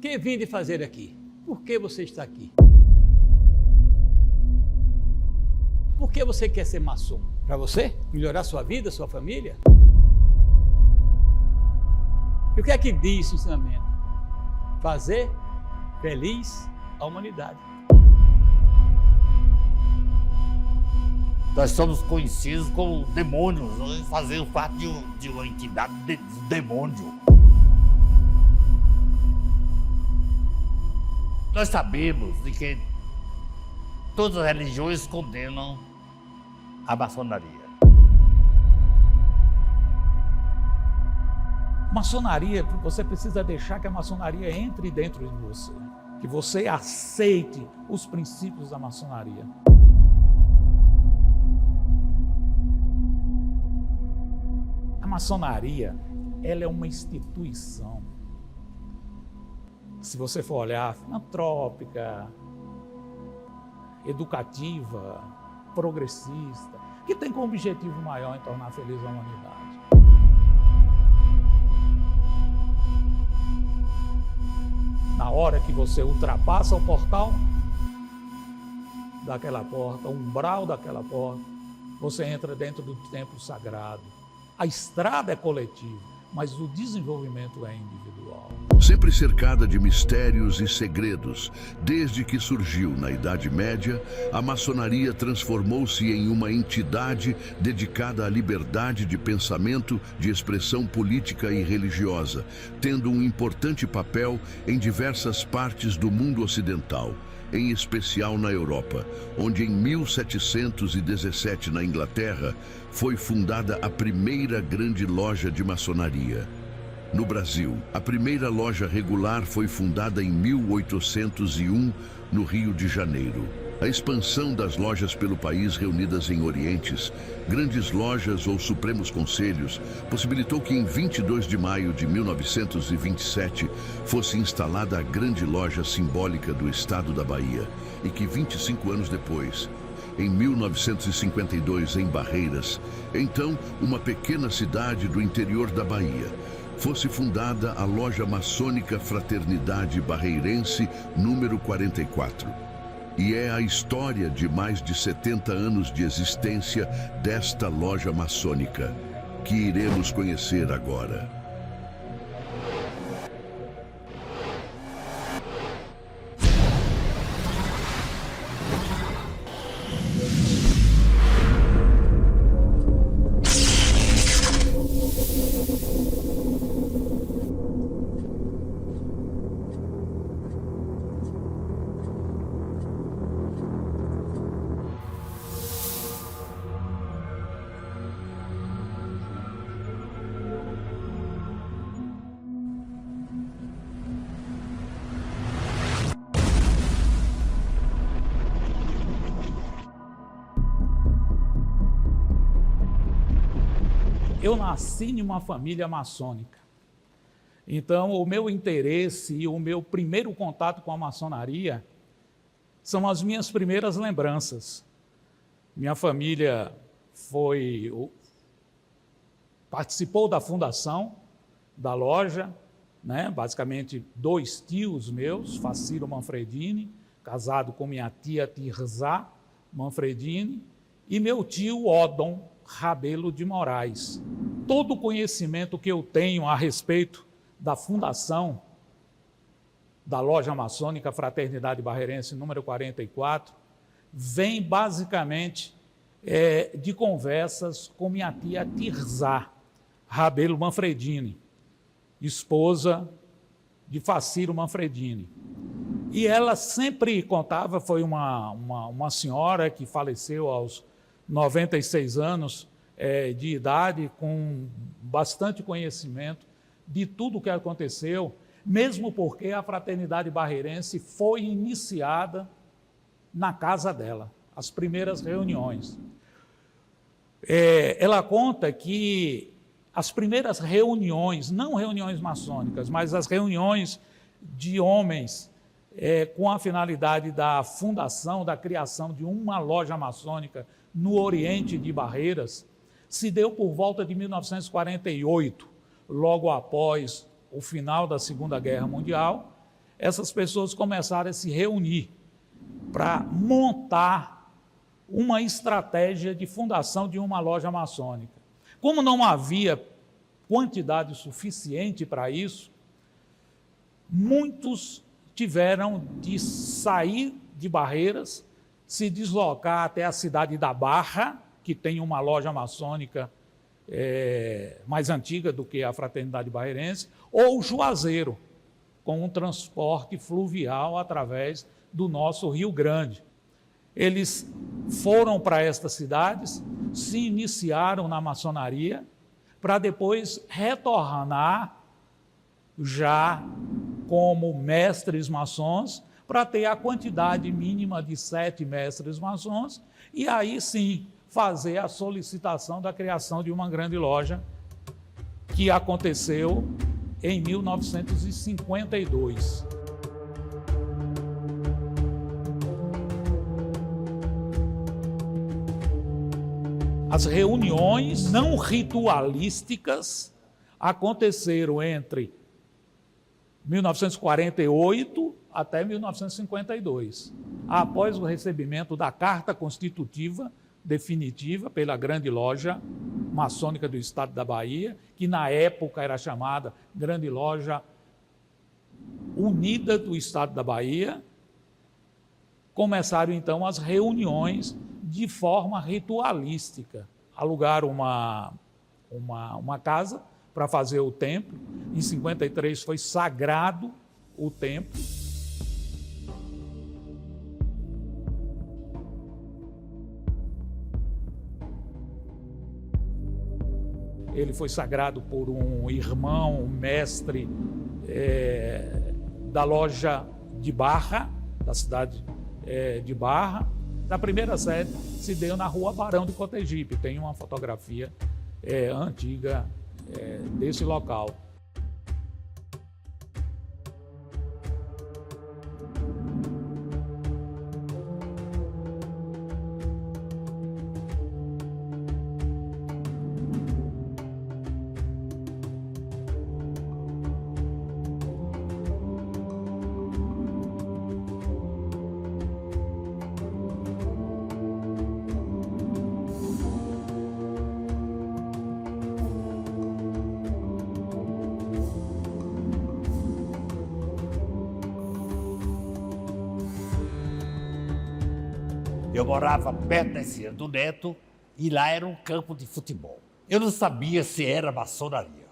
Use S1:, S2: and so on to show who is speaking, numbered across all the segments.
S1: que vim de fazer aqui? Por que você está aqui? Por que você quer ser maçom? Para você? Melhorar sua vida, sua família? E o que é que diz o ensinamento? Fazer feliz a humanidade.
S2: Nós somos conhecidos como demônios, nós fazemos parte de uma entidade de demônio. Nós sabemos de que todas as religiões condenam a maçonaria.
S3: Maçonaria, você precisa deixar que a maçonaria entre dentro de você, que você aceite os princípios da maçonaria. A maçonaria, ela é uma instituição, se você for olhar, filantrópica, educativa, progressista, que tem como objetivo maior em tornar feliz a humanidade. Na hora que você ultrapassa o portal daquela porta, o umbral daquela porta, você entra dentro do templo sagrado. A estrada é coletiva, mas o desenvolvimento é individual.
S4: Sempre cercada de mistérios e segredos, desde que surgiu na Idade Média, a maçonaria transformou-se em uma entidade dedicada à liberdade de pensamento, de expressão política e religiosa, tendo um importante papel em diversas partes do mundo ocidental, em especial na Europa, onde em 1717, na Inglaterra, foi fundada a primeira grande loja de maçonaria. No Brasil, a primeira loja regular foi fundada em 1801, no Rio de Janeiro. A expansão das lojas pelo país reunidas em orientes, grandes lojas ou supremos conselhos, possibilitou que em 22 de maio de 1927 fosse instalada a grande loja simbólica do estado da Bahia e que 25 anos depois, em 1952 em Barreiras, então uma pequena cidade do interior da Bahia, fosse fundada a loja maçônica Fraternidade Barreirense número 44. E é a história de mais de 70 anos de existência desta loja maçônica que iremos conhecer agora.
S3: Eu nasci em uma família maçônica. Então, o meu interesse e o meu primeiro contato com a maçonaria são as minhas primeiras lembranças. Minha família participou da fundação da loja, né? Basicamente 2 tios meus, Faciro Manfredini, casado com minha tia Tirzá Manfredini, e meu tio Odon Rabelo de Moraes. Todo o conhecimento que eu tenho a respeito da fundação da loja maçônica Fraternidade Barreirense número 44 vem basicamente de conversas com minha tia Tirzá Rabelo Manfredini, esposa de Faciro Manfredini. E ela sempre contava, foi uma senhora que faleceu aos 96 anos de idade, com bastante conhecimento de tudo o que aconteceu, mesmo porque a Fraternidade Barreirense foi iniciada na casa dela, as primeiras reuniões. Ela conta que as primeiras reuniões, não reuniões maçônicas, mas as reuniões de homens com a finalidade da fundação, da criação de uma loja maçônica no Oriente de Barreiras, se deu por volta de 1948, logo após o final da Segunda Guerra Mundial, essas pessoas começaram a se reunir para montar uma estratégia de fundação de uma loja maçônica. Como não havia quantidade suficiente para isso, muitos tiveram de sair de Barreiras, se deslocar até a cidade da Barra, que tem uma loja maçônica mais antiga do que a Fraternidade Barreirense, ou Juazeiro, com um transporte fluvial através do nosso Rio Grande. Eles foram para estas cidades, se iniciaram na maçonaria, para depois retornar já como mestres maçons, para ter a quantidade mínima de 7 mestres maçons, e aí sim fazer a solicitação da criação de uma grande loja, que aconteceu em 1952. As reuniões não ritualísticas aconteceram entre 1948 até 1952, após o recebimento da Carta Constitutiva definitiva pela Grande Loja Maçônica do Estado da Bahia, que na época era chamada Grande Loja Unida do Estado da Bahia. Começaram então as reuniões de forma ritualística. Alugaram uma casa para fazer o templo. Em 53 foi sagrado o templo. Ele foi sagrado por um irmão, um mestre da loja de Barra, da cidade de Barra. A primeira sede se deu na rua Barão de Cotegipe. Tem uma fotografia antiga desse local.
S2: Eu morava perto da Encina do Neto e lá era um campo de futebol. Eu não sabia se era maçonaria.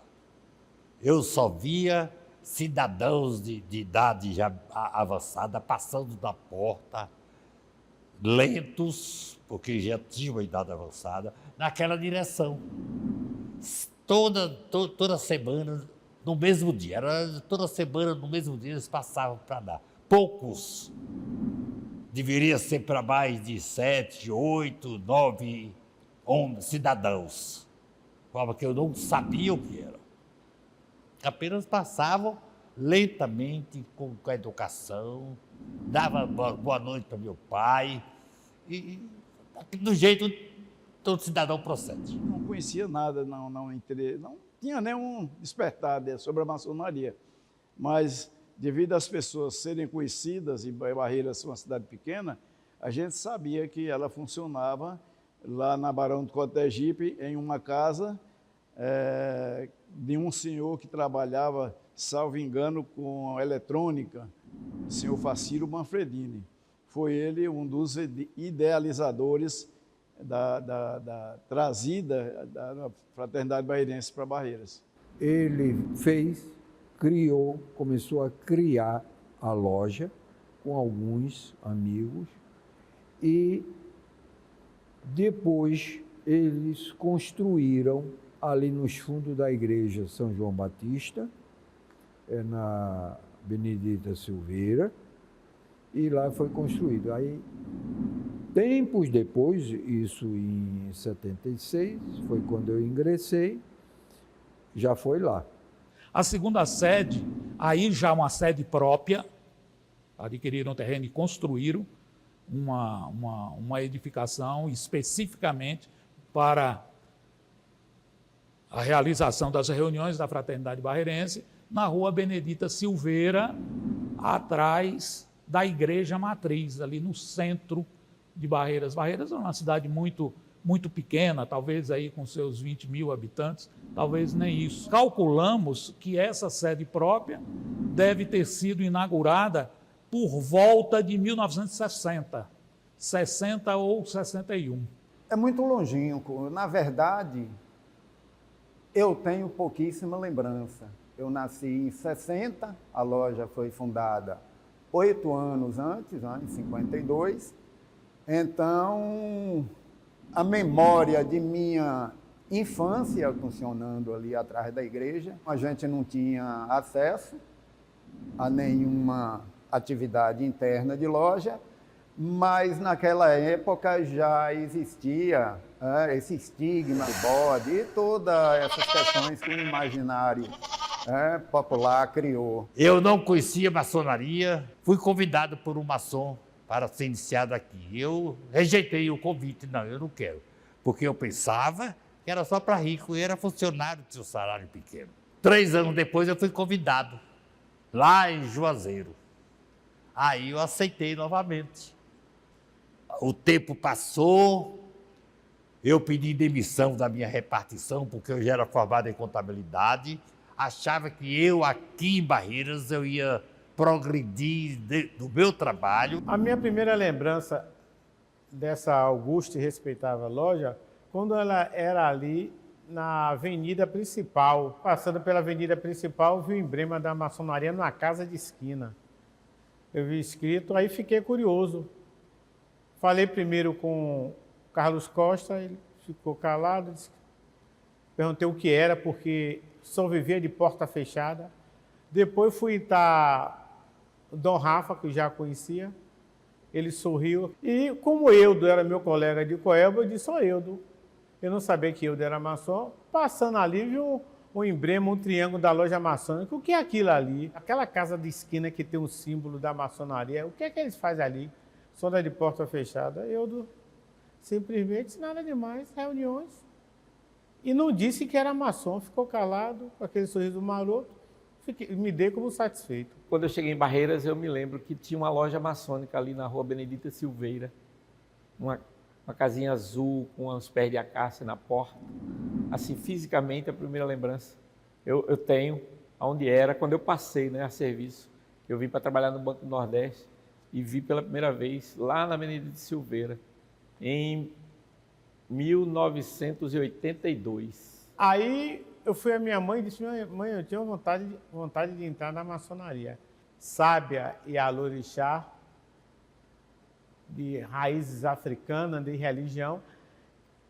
S2: Eu só via cidadãos de idade já avançada passando da porta, lentos, porque já tinham uma idade avançada, naquela direção. Toda semana, no mesmo dia. Toda semana, no mesmo dia, eles passavam para lá. Poucos. Deveria ser para mais de 7, 8, 9 cidadãos. Prova que eu não sabia o que era. Apenas passavam lentamente com a educação, dava boa noite para meu pai, e do jeito todo cidadão procede.
S5: Não conhecia nada, não tinha nenhum despertar sobre a maçonaria, mas devido às pessoas serem conhecidas, e Barreiras uma cidade pequena, a gente sabia que ela funcionava lá na Barão do Cotegipe, em uma casa de um senhor que trabalhava, salvo engano, com eletrônica, o senhor Facílio Manfredini. Foi ele um dos idealizadores da trazida da Fraternidade Barreirense para Barreiras.
S6: Ele começou a criar a loja com alguns amigos e depois eles construíram ali nos fundos da igreja São João Batista, na Benedita Silveira, e lá foi construído. Aí, tempos depois, isso em 76, foi quando eu ingressei, já foi lá.
S3: A segunda sede, aí já uma sede própria, adquiriram um terreno e construíram uma edificação especificamente para a realização das reuniões da Fraternidade Barreirense, na rua Benedita Silveira, atrás da igreja matriz, ali no centro de Barreiras. Barreiras é uma cidade muito pequena, talvez aí com seus 20 mil habitantes, talvez nem isso. Calculamos que essa sede própria deve ter sido inaugurada por volta de 1960, 60 ou 61.
S7: É muito longínquo. Na verdade, eu tenho pouquíssima lembrança. Eu nasci em 60, a loja foi fundada 8 anos antes, em 52. Então, a memória de minha infância funcionando ali atrás da igreja, a gente não tinha acesso a nenhuma atividade interna de loja, mas naquela época já existia esse estigma do bode e todas essas questões que o imaginário popular criou.
S2: Eu não conhecia maçonaria, fui convidado por um maçom para ser iniciado aqui. Eu rejeitei o convite, não, eu não quero, porque eu pensava que era só para rico, e era funcionário, tinha um salário pequeno. 3 anos depois eu fui convidado, lá em Juazeiro. Aí eu aceitei novamente. O tempo passou, eu pedi demissão da minha repartição, porque eu já era formado em contabilidade, achava que eu aqui em Barreiras eu ia progredir do meu trabalho.
S8: A minha primeira lembrança dessa augusta e respeitável loja, quando ela era ali na avenida principal, passando pela avenida principal, vi o emblema da maçonaria numa casa de esquina. Eu vi escrito, aí fiquei curioso. Falei primeiro com o Carlos Costa, ele ficou calado, perguntei o que era, porque só vivia de porta fechada. Depois fui estar o Dom Rafa, que eu já conhecia, ele sorriu. E como Eudo era meu colega de Coelba, eu disse, Eudo, eu não sabia que Eudo era maçom. Passando ali, viu um emblema, um triângulo da loja maçônica. O que é aquilo ali? Aquela casa de esquina que tem um símbolo da maçonaria, o que é que eles fazem ali? Sonda de porta fechada. Eudo simplesmente, nada demais, reuniões. E não disse que era maçom, ficou calado, com aquele sorriso maroto. Me dei como satisfeito.
S9: Quando eu cheguei em Barreiras, eu me lembro que tinha uma loja maçônica ali na rua Benedita Silveira. Uma casinha azul com uns pés de acácia na porta. Assim, fisicamente, a primeira lembrança eu tenho aonde era, quando eu passei a serviço. Eu vim para trabalhar no Banco do Nordeste e vi pela primeira vez lá na Benedita Silveira, em 1982.
S8: Aí eu fui à minha mãe e disse, mãe, eu tinha vontade de entrar na maçonaria. Sábia e alorixá, de raízes africanas, de religião,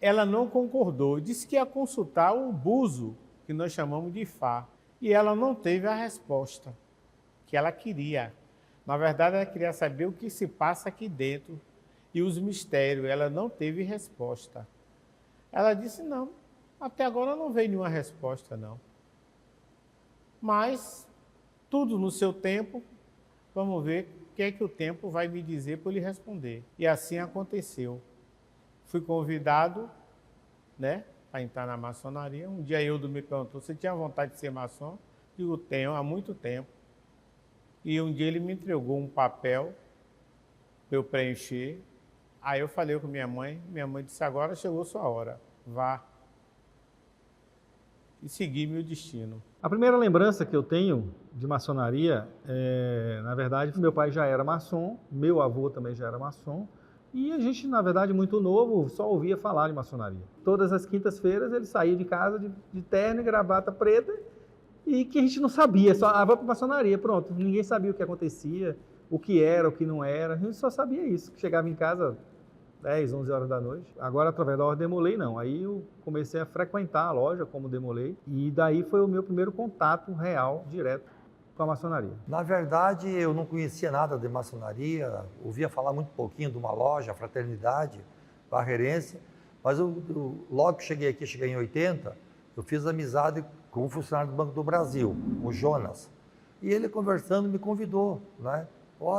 S8: ela não concordou. Disse que ia consultar o buzo, que nós chamamos de Ifá. E ela não teve a resposta que ela queria. Na verdade, ela queria saber o que se passa aqui dentro e os mistérios. Ela não teve resposta. Ela disse, não, até agora não veio nenhuma resposta, não. Mas, tudo no seu tempo, vamos ver o que é que o tempo vai me dizer para eu lhe responder. E assim aconteceu. Fui convidado, para entrar na maçonaria. Um dia Eudo me perguntou, você tinha vontade de ser maçom? Digo, tenho, há muito tempo. E um dia ele me entregou um papel para eu preencher. Aí eu falei com minha mãe disse, agora chegou sua hora, vá. E segui meu destino.
S10: A primeira lembrança que eu tenho de maçonaria, na verdade, meu pai já era maçom, meu avô também já era maçom, e a gente, na verdade, muito novo, só ouvia falar de maçonaria. Todas as quintas-feiras ele saía de casa de terno e gravata preta, e que a gente não sabia, só vai para maçonaria, pronto. Ninguém sabia o que acontecia, o que era, o que não era, a gente só sabia isso. Chegava em casa 10, 11 horas da noite. Agora, através da Ordem Demolei, não. Aí eu comecei a frequentar a loja como Demolei, e daí foi o meu primeiro contato real, direto, com a maçonaria.
S11: Na verdade, eu não conhecia nada de maçonaria, ouvia falar muito pouquinho de uma loja, a Fraternidade Barreirense, mas logo que cheguei aqui, cheguei em 80, eu fiz amizade com um funcionário do Banco do Brasil, o Jonas, e ele conversando me convidou,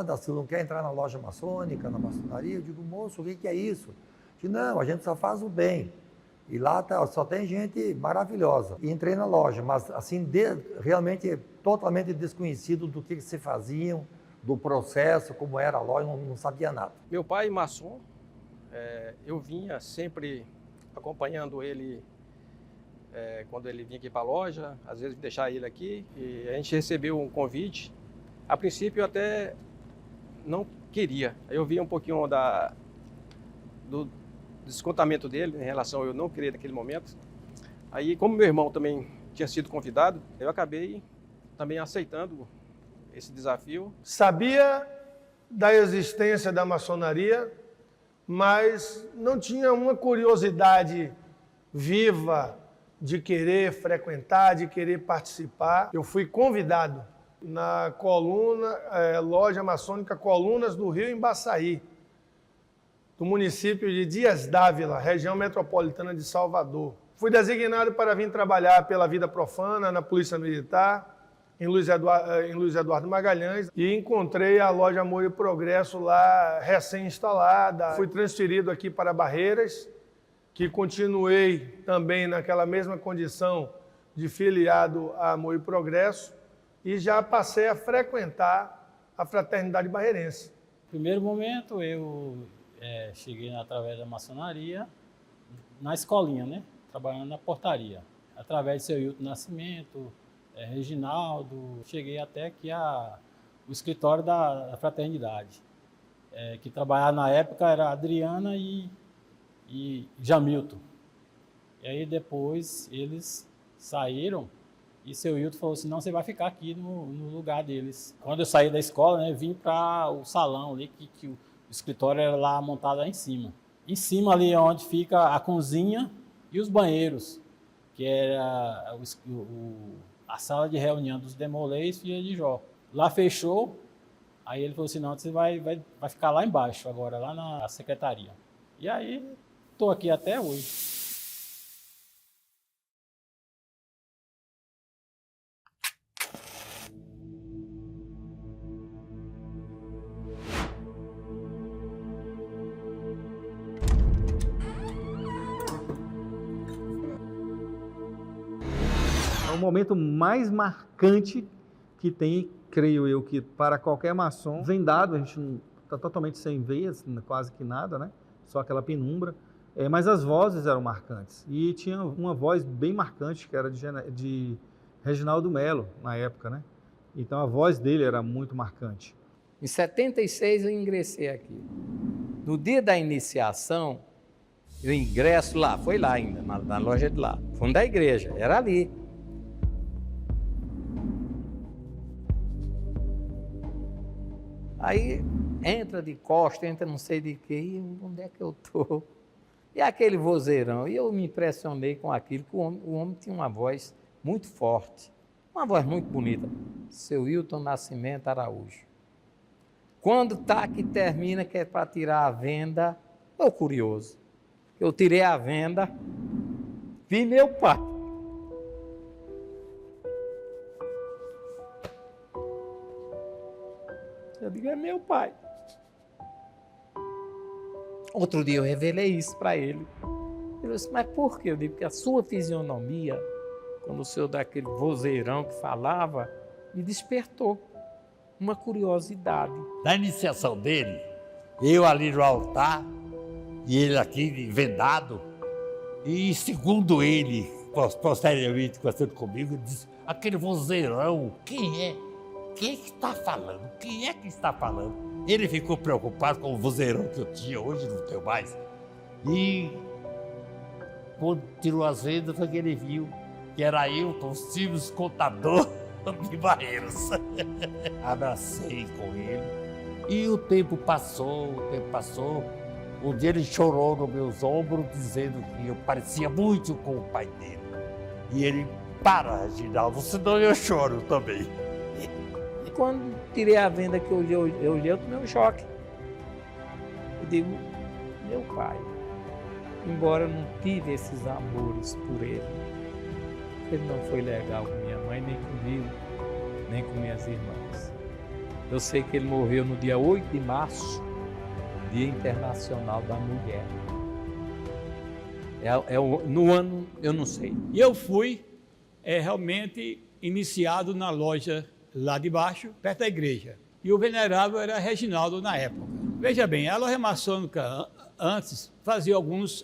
S11: Daci, não quer entrar na loja maçônica, na maçonaria? Eu digo, moço, o que é isso? Eu digo, não, a gente só faz o bem. E lá só tem gente maravilhosa. E entrei na loja, mas assim, realmente totalmente desconhecido do que se faziam, do processo, como era a loja, não sabia nada.
S12: Meu pai, maçom, eu vinha sempre acompanhando ele quando ele vinha aqui para a loja, às vezes deixar ele aqui, e a gente recebeu um convite. A princípio eu até não queria, eu via um pouquinho do descontamento dele em relação a eu não querer naquele momento. Aí, como meu irmão também tinha sido convidado, eu acabei também aceitando esse desafio.
S13: Sabia da existência da maçonaria, mas não tinha uma curiosidade viva de querer frequentar, de querer participar. Eu fui convidado na loja maçônica Colunas do Rio, em Baçaí, do município de Dias Dávila, região metropolitana de Salvador. Fui designado para vir trabalhar pela vida profana na Polícia Militar, em Luiz Eduardo Magalhães, e encontrei a loja Amor e Progresso lá recém-instalada. Fui transferido aqui para Barreiras, que continuei também naquela mesma condição de filiado a Amor e Progresso, e já passei a frequentar a Fraternidade Barreirense.
S14: No primeiro momento eu cheguei através da maçonaria na escolinha, né? Trabalhando na portaria, através de seu Hilton Nascimento, Reginaldo, cheguei até aqui o escritório da Fraternidade, que trabalhava na época era Adriana e Jamilton. E aí depois eles saíram e seu Hilton falou assim, não, você vai ficar aqui no lugar deles. Quando eu saí da escola, né, vim para o salão ali, que o escritório era lá montado lá em cima. Em cima ali onde fica a cozinha e os banheiros, que era a sala de reunião dos Demolês e Filha de Jó. Lá fechou, aí ele falou assim, não, você vai ficar lá embaixo agora, lá na secretaria. E aí, estou aqui até hoje.
S10: O momento mais marcante que tem, creio eu, que para qualquer maçom, vendado, a gente não está totalmente sem veias, quase que nada, né? Só aquela penumbra, mas as vozes eram marcantes. E tinha uma voz bem marcante, que era de Reginaldo Melo, na época, né? Então a voz dele era muito marcante.
S15: Em 76 eu ingressei aqui. No dia da iniciação, eu ingresso lá, foi lá ainda, na loja de lá, fundo da igreja, era ali. Aí entra de costa, entra não sei de quê, e onde é que eu estou? E aquele vozeirão, e eu me impressionei com aquilo, que o homem tinha uma voz muito forte, uma voz muito bonita, seu Hilton Nascimento Araújo. Quando tá que termina, que é para tirar a venda, eu curioso, eu tirei a venda, vi meu pai. Eu digo, é meu pai. Outro dia eu revelei isso para ele. Ele disse, mas por quê? Eu digo, porque a sua fisionomia, quando o senhor daquele vozeirão que falava, me despertou uma curiosidade.
S2: Na iniciação dele, eu ali no altar, e ele aqui vendado, e segundo ele, posteriormente conversando comigo, ele disse, aquele vozeirão, quem é? Quem é que está falando? Quem é que está falando? Ele ficou preocupado com o vozeirão que eu tinha, hoje não tenho mais. E quando tirou as vendas, foi que ele viu que era Hilton Silves, contador de Barreiros. Abracei com ele. E o tempo passou, Um dia ele chorou nos meus ombros, dizendo que eu parecia muito com o pai dele. E ele, para, Reginaldo, senão eu choro também.
S15: Quando tirei a venda que eu olhei, eu tomei um choque. Eu digo, meu pai, embora eu não tive esses amores por ele não foi legal com minha mãe, nem comigo, nem com minhas irmãs. Eu sei que ele morreu no dia 8 de março, Dia Internacional da Mulher. No ano, eu não sei.
S1: E eu fui realmente iniciado na loja lá de baixo, perto da igreja. e o venerável era Reginaldo na época. Veja bem, a loja maçônica antes fazia alguns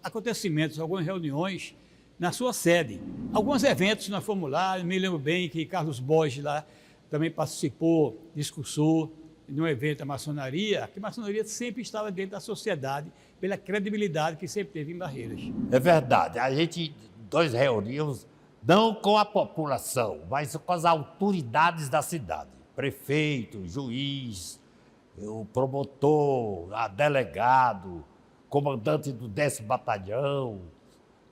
S1: acontecimentos, algumas reuniões na sua sede. Alguns eventos nós fomos lá, me lembro bem que Carlos Borges lá também participou, discursou num evento da maçonaria, que a maçonaria sempre estava dentro da sociedade, pela credibilidade que sempre teve em Barreiras.
S2: É verdade, a gente nós reunimos não com a população, mas com as autoridades da cidade. Prefeito, juiz, o promotor, a delegado, comandante do 10º Batalhão,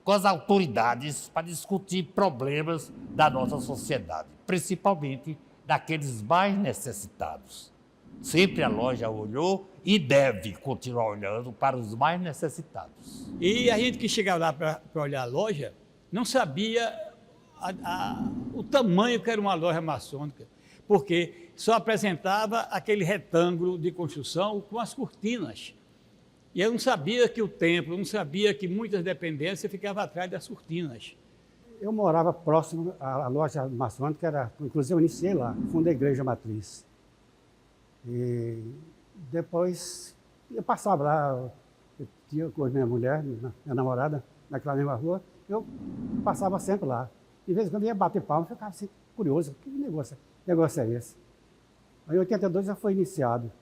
S2: com as autoridades para discutir problemas da nossa sociedade, principalmente daqueles mais necessitados. Sempre a loja olhou e deve continuar olhando para os mais necessitados.
S1: E a gente que chegava lá para olhar a loja não sabia o tamanho que era uma loja maçônica, porque só apresentava aquele retângulo de construção com as cortinas. E eu não sabia que o templo, não sabia que muitas dependências ficavam atrás das cortinas.
S16: Eu morava próximo à loja maçônica, inclusive eu iniciei lá, fundei a igreja matriz. E depois eu passava lá, eu tinha com a minha mulher, minha namorada, naquela mesma rua, eu passava sempre lá. De vez em quando eu ia bater palma, eu ficava assim, curioso, que negócio é esse? Aí em 82 já foi iniciado.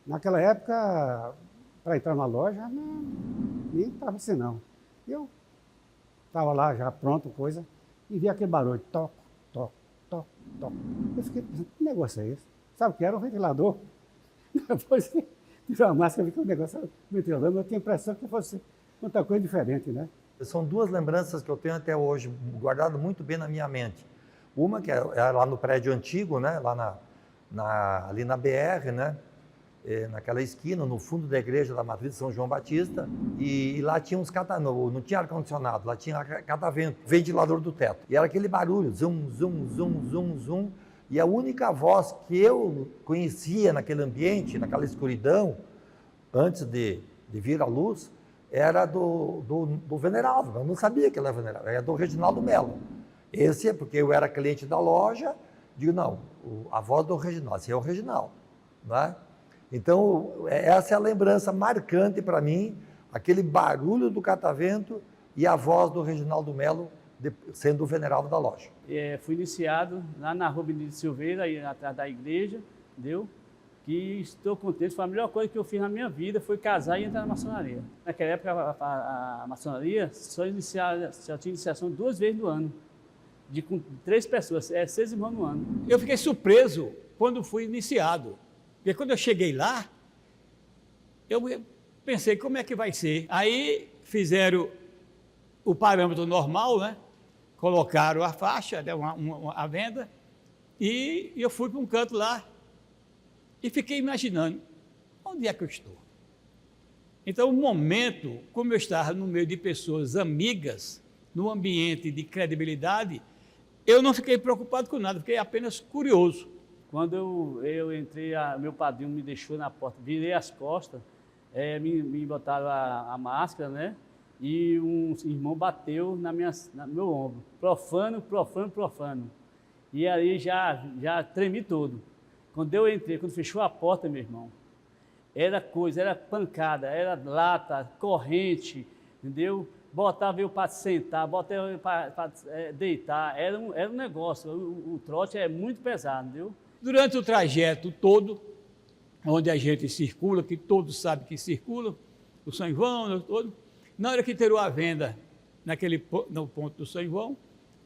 S16: Naquela época, para entrar na loja, nem estava assim não. Eu estava lá já pronto, coisa, e vi aquele barulho, toco, toco, toco, toco. Eu fiquei pensando, que negócio é esse? Sabe o que era? Um ventilador. Depois que tirou a máscara, vi que o negócio era um ventilador, mas eu tinha a impressão que fosse outra coisa diferente, né?
S11: São duas lembranças que eu tenho até hoje, guardado muito bem na minha mente. Uma que é lá no prédio antigo, né? Lá ali na BR, né? Naquela esquina, no fundo da igreja da Matriz de São João Batista, e lá tinha uns não tinha ar-condicionado, lá tinha catavento, ventilador do teto. E era aquele barulho, zum, zum, zum, zum, zum. E a única voz que eu conhecia naquele ambiente, naquela escuridão, antes de vir à luz, era do venerável. Eu não sabia que ele era venerável, era do Reginaldo Melo. Esse é porque eu era cliente da loja, digo, não, a voz do Reginaldo, esse é o Reginaldo, não é? Então, essa é a lembrança marcante para mim, aquele barulho do catavento e a voz do Reginaldo Melo sendo o venerável da loja.
S17: Fui iniciado lá na Rua Benedito Silveira, aí atrás da igreja, entendeu? Que estou contente, foi a melhor coisa que eu fiz na minha vida, foi casar e entrar na maçonaria. Naquela época, a maçonaria só tinha iniciação 2 vezes no ano, com 3 pessoas, 6 irmãos no ano.
S1: Eu fiquei surpreso quando fui iniciado, porque quando eu cheguei lá, eu pensei, como é que vai ser? Aí fizeram o parâmetro normal, né? Colocaram a faixa, a venda, e eu fui para um canto lá e fiquei imaginando, onde é que eu estou? Então, o momento, como eu estava no meio de pessoas amigas, num ambiente de credibilidade, eu não fiquei preocupado com nada, fiquei apenas curioso.
S17: Quando eu entrei, meu padrinho me deixou na porta, virei as costas, me botaram a máscara, né? E um irmão bateu no meu ombro, profano, profano, profano. E aí já tremi todo. Quando eu entrei, quando fechou a porta, meu irmão, era pancada, era lata, corrente, entendeu? Botava eu para sentar, botava eu para deitar, era um negócio, o trote é muito pesado, entendeu?
S1: Durante o trajeto todo, onde a gente circula, que todos sabem que circula, o São João, todo, na hora que terou a venda no ponto do São João,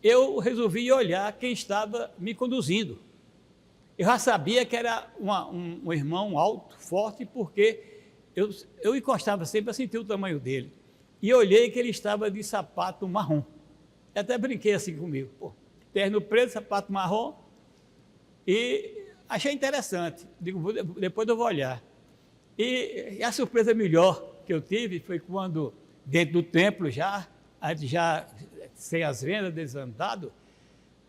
S1: eu resolvi olhar quem estava me conduzindo. Eu já sabia que era um irmão alto, forte, porque eu encostava sempre para sentir o tamanho dele. E olhei que ele estava de sapato marrom. Eu até brinquei assim comigo, terno preto, sapato marrom, e achei interessante. Digo, depois eu vou olhar. E a surpresa melhor que eu tive foi quando, dentro do templo já sem as vendas, desandado,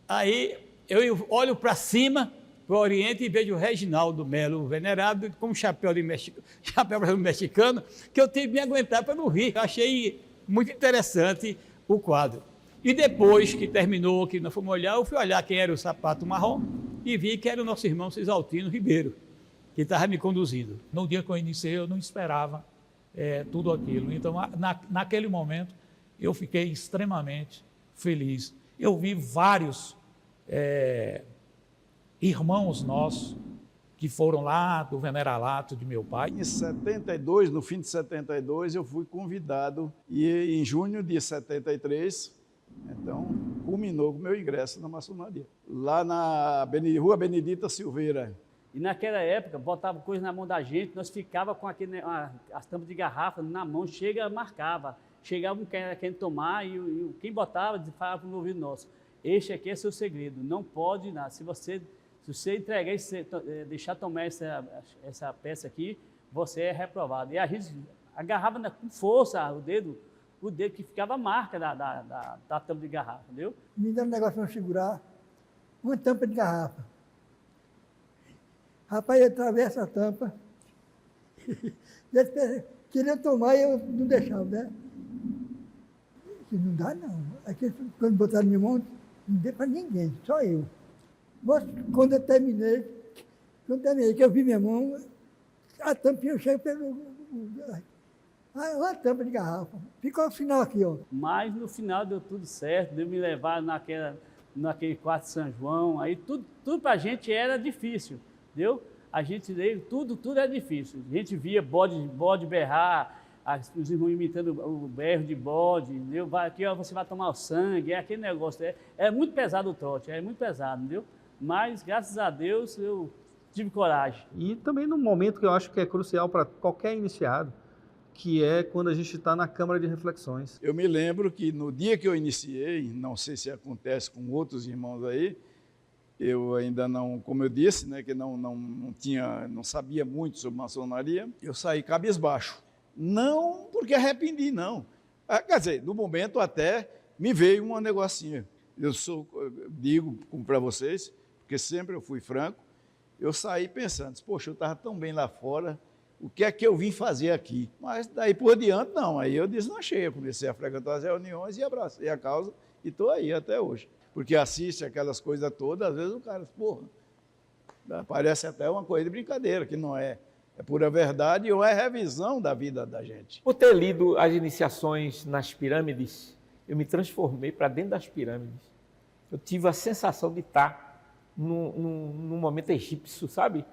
S1: aí eu olho para cima, para o Oriente, e vejo o Reginaldo Melo, o venerável, com um chapéu mexicano, que eu tive que me aguentar para não rir. Eu achei muito interessante o quadro. E depois que terminou, que nós fomos olhar, eu fui olhar quem era o sapato marrom, e vi que era o nosso irmão Cisaltino Ribeiro, que estava me conduzindo.
S3: No dia que eu iniciei, eu não esperava tudo aquilo. Então, naquele momento, eu fiquei extremamente feliz. Eu vi vários irmãos nossos que foram lá do Veneralato de meu pai.
S5: Em 72, no fim de 72, eu fui convidado e em junho de 73, então, culminou com o meu ingresso na maçonaria. Lá na Rua Benedita Silveira.
S17: E naquela época, botava coisa na mão da gente, nós ficava com as tampas de garrafa na mão, marcava. Chegava um querendo tomar e quem botava falava no ouvido nosso, este aqui é seu segredo, não pode nada. Se você entregar, deixar tomar essa peça aqui, você é reprovado. E a gente agarrava com força o dedo que ficava a marca da tampa de garrafa, entendeu?
S18: Me deu um negócio para segurar uma tampa de garrafa. Rapaz, eu atravessa a tampa. Queria tomar e eu não deixava, né? Não dá, não. Aqui, quando botaram na minha mão, não deu para ninguém, só eu. Mas quando eu terminei, que eu vi minha mão, a tampinha chega pelo... Uma tampa de garrafa. Ficou o final aqui, ó.
S17: Mas no final deu tudo certo, deu me levar naquele quarto de São João, aí tudo para a gente era difícil, entendeu? A gente veio, tudo era difícil. A gente via bode berrar, os irmãos imitando o berro de bode, entendeu? Aqui ó, você vai tomar o sangue, aquele negócio. É muito pesado o trote, é muito pesado, entendeu? Mas, graças a Deus, eu tive coragem.
S10: E também num momento que eu acho que é crucial para qualquer iniciado, que é quando a gente está na Câmara de Reflexões.
S5: Eu me lembro que no dia que eu iniciei, não sei se acontece com outros irmãos aí, eu ainda não, como eu disse, né, que não sabia muito sobre maçonaria, eu saí cabisbaixo. Não porque arrependi, não. Quer dizer, no momento até me veio uma negocinha. Eu digo para vocês, porque sempre eu fui franco, eu saí pensando, poxa, eu estava tão bem lá fora, o que é que eu vim fazer aqui? Mas daí por diante, não. Aí eu deslanchei, eu comecei a frequentar as reuniões e abracei a causa e estou aí até hoje. Porque assiste aquelas coisas todas, às vezes o cara, porra, parece até uma coisa de brincadeira, que não é. É pura verdade ou é revisão da vida da gente.
S9: Por ter lido as iniciações nas pirâmides, eu me transformei para dentro das pirâmides. Eu tive a sensação de estar num momento egípcio, sabe?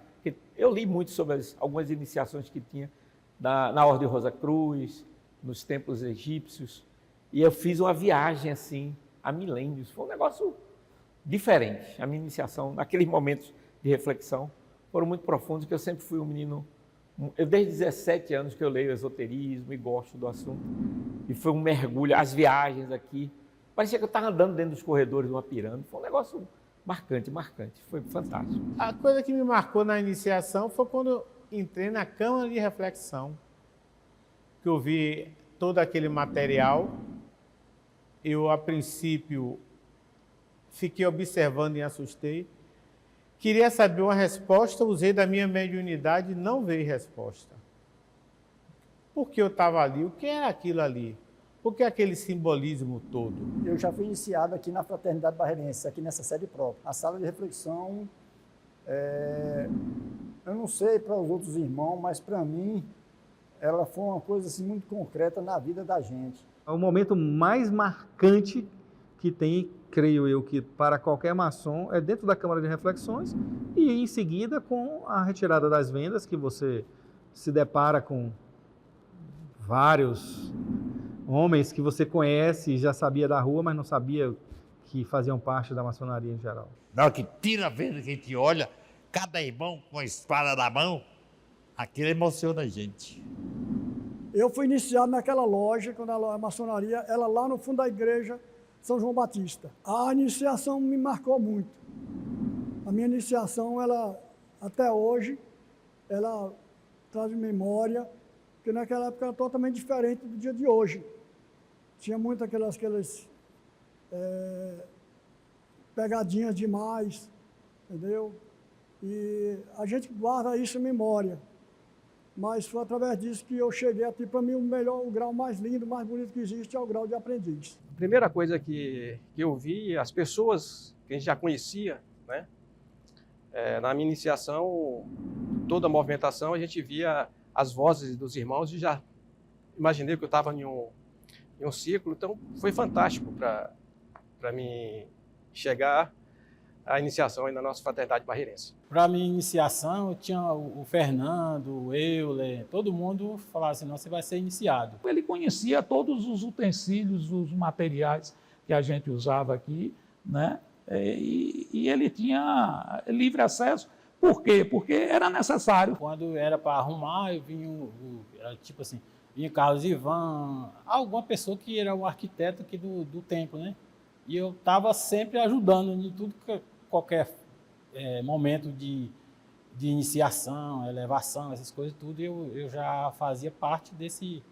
S9: Eu li muito sobre algumas iniciações que tinha na Ordem Rosa Cruz, nos templos egípcios, e eu fiz uma viagem assim, há milênios. Foi um negócio diferente. A minha iniciação, naqueles momentos de reflexão, foram muito profundos, porque eu sempre fui um menino... desde 17 anos que eu leio esoterismo e gosto do assunto, e foi um mergulho, as viagens aqui, parecia que eu estava andando dentro dos corredores de uma pirâmide, foi um negócio marcante, foi fantástico.
S8: A coisa que me marcou na iniciação foi quando eu entrei na Câmara de Reflexão, que eu vi todo aquele material. Eu, a princípio, fiquei observando e assustei. Queria saber uma resposta, usei da minha mediunidade e não veio resposta. Por que eu estava ali? O que era aquilo ali? Por que aquele simbolismo todo?
S19: Eu já fui iniciado aqui na Fraternidade Barreirense, aqui nessa sede própria. A sala de reflexão, eu não sei para os outros irmãos, mas para mim, ela foi uma coisa assim, muito concreta na vida da gente.
S10: É o momento mais marcante que tem, creio eu, que para qualquer maçom, é dentro da Câmara de Reflexões e em seguida com a retirada das vendas, que você se depara com vários homens que você conhece e já sabia da rua, mas não sabia que faziam parte da maçonaria em geral.
S2: Na hora que tira a venda, que a gente olha, cada irmão com a espada na mão, aquilo emociona a gente.
S18: Eu fui iniciado naquela loja, quando a maçonaria, ela lá no fundo da igreja São João Batista. A iniciação me marcou muito. A minha iniciação, ela, até hoje, ela traz memória, porque naquela época era totalmente diferente do dia de hoje. Tinha muito aquelas pegadinhas demais, entendeu? E a gente guarda isso em memória. Mas foi através disso que eu cheguei a ter, para mim, o grau mais lindo, mais bonito que existe é o grau de aprendiz.
S12: A primeira coisa que eu vi, as pessoas que a gente já conhecia, né? Na minha iniciação, toda a movimentação, a gente via as vozes dos irmãos e já imaginei que eu estava em um ciclo, então foi fantástico para mim chegar à iniciação aí na nossa fraternidade barreirense.
S14: Para a minha iniciação, eu tinha o Fernando, o Euler, todo mundo falava assim, não, você vai ser iniciado.
S3: Ele conhecia todos os utensílios, os materiais que a gente usava aqui, né? E ele tinha livre acesso. Por quê? Porque era necessário.
S14: Quando era para arrumar, eu vinha, tipo assim, vinha Carlos Ivan, alguma pessoa que era o arquiteto aqui do templo, né? E eu estava sempre ajudando em tudo, qualquer momento de iniciação, elevação, essas coisas, tudo, eu já fazia parte desse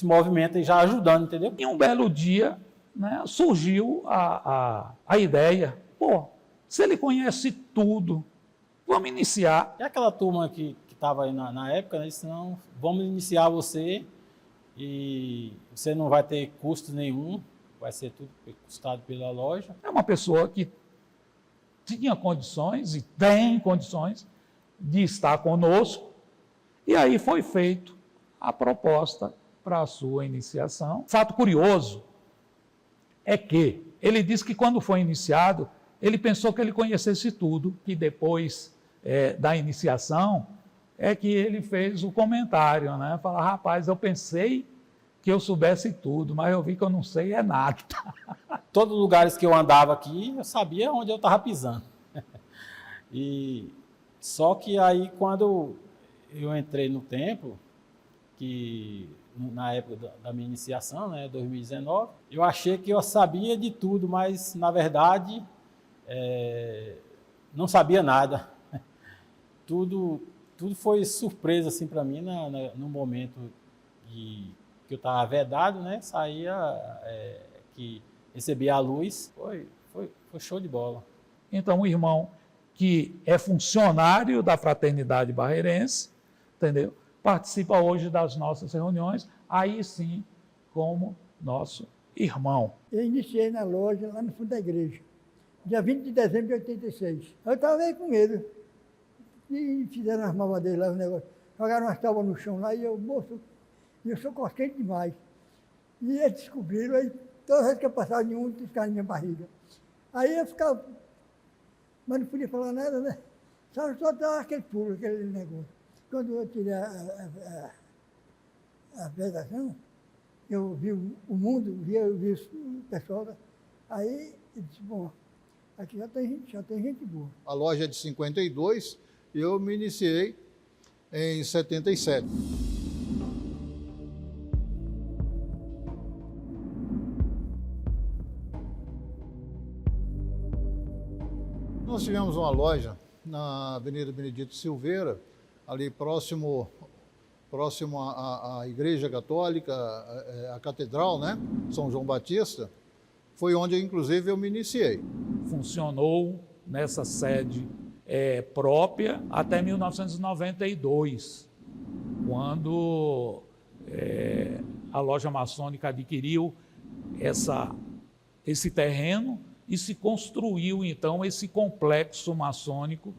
S14: movimento e já ajudando, entendeu?
S3: E um belo dia, né, surgiu a ideia, pô, se ele conhece tudo, vamos iniciar.
S14: E aquela turma que estava aí na época, né, disse, não, vamos iniciar você e você não vai ter custo nenhum, vai ser tudo custado pela loja.
S3: É uma pessoa que tinha condições e tem condições de estar conosco, e aí foi feito a proposta para a sua iniciação. Fato curioso é que ele disse que quando foi iniciado, ele pensou que ele conhecesse tudo, que depois da iniciação é que ele fez o comentário, né? Falar, rapaz, eu pensei que eu soubesse tudo, mas eu vi que eu não sei nada.
S14: Todos os lugares que eu andava aqui, eu sabia onde eu estava pisando. Só que aí, quando eu entrei no templo, que na época da minha iniciação, né, 2019, eu achei que eu sabia de tudo, mas, na verdade, não sabia nada. Tudo foi surpresa assim, para mim, no momento que eu estava vedado, né? Saía, que recebia a luz, foi show de bola.
S3: Então, o irmão que é funcionário da Fraternidade Barreirense, entendeu? Participa hoje das nossas reuniões, aí sim, como nosso irmão.
S18: Eu iniciei na loja lá no fundo da igreja, dia 20 de dezembro de 86. Eu estava meio com medo. E fizeram umas malvadeiras lá, um negócio. Jogaram umas tábuas no chão lá e eu, moço, eu sou consciente demais. E eles descobriram, aí toda vez que eu passava em um, ficava na minha barriga. Aí eu ficava, mas não podia falar nada, né? Só dava aquele pulo, aquele negócio. Quando eu tirei a vedação, eu vi o mundo, eu vi o pessoal. Aí eu disse, bom, aqui já tem gente boa.
S20: A loja é de 52, eu me iniciei em 77. Nós tivemos uma loja na Avenida Benedito Silveira, ali próximo à Igreja Católica, a Catedral, né? São João Batista. Foi onde, inclusive, eu me iniciei.
S3: Funcionou nessa sede própria até 1992, quando a loja maçônica adquiriu esse terreno e se construiu, então, esse complexo maçônico.